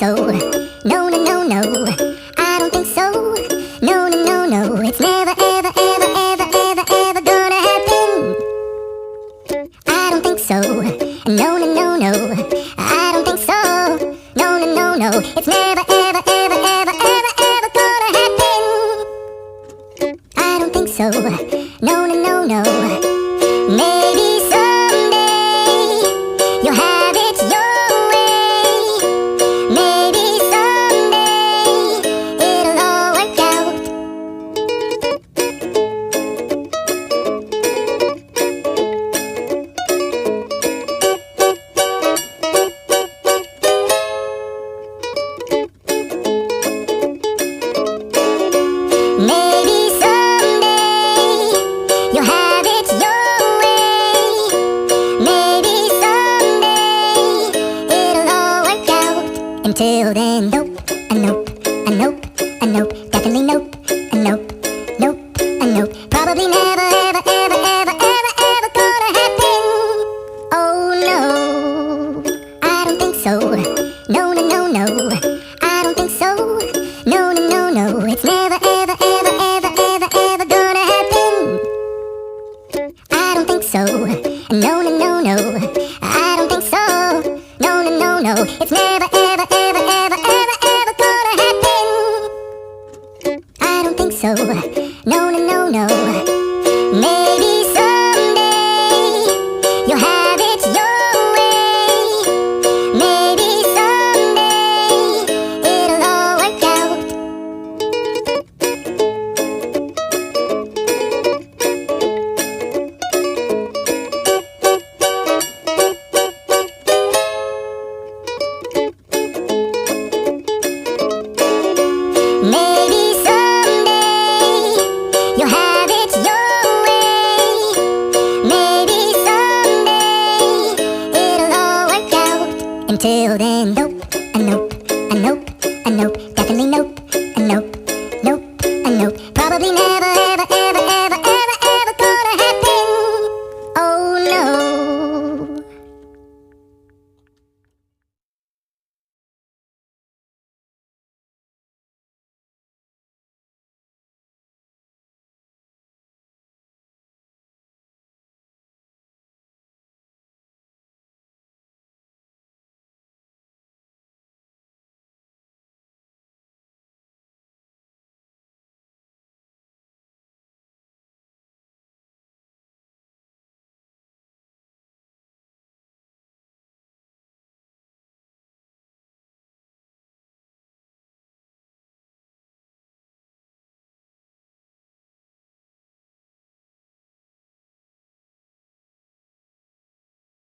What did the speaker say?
so. No, no, no, no. I don't think so. No, no, no, no. It's never, ever, ever, ever, ever, ever gonna happen. I don't think so. No, no, no, no. I don't think so. No, no, no, no. It's never, ever, ever, ever, ever, ever gonna happen. I don't think so. No, no, no, no. Maybe someday you'll have it your way. Maybe someday it'll all work out. Maybe someday you'll have it your way. Maybe someday it'll all work out. Until then, nope, a nope, a nope, a nope, definitely nope, a nope, nope, a nope. Probably never, ever, ever, ever, ever, ever gonna happen. Oh no, I don't think so. No, no, no, no. I don't think so. No, no, no, no. It's never, ever, ever, ever, ever, ever gonna happen. I don't think so. No, no, no, no. I don't think so. No, no, no, no. It's never, ever, ever, ever, ever, ever gonna happen. I don't think so. No, no, no, no. Maybe someday you'll have it your way. Maybe someday it'll all work out. Maybe someday you'll have it your way. Maybe someday it'll all work out. Until then, nope, a nope, a nope, a nope, definitely nope, a nope.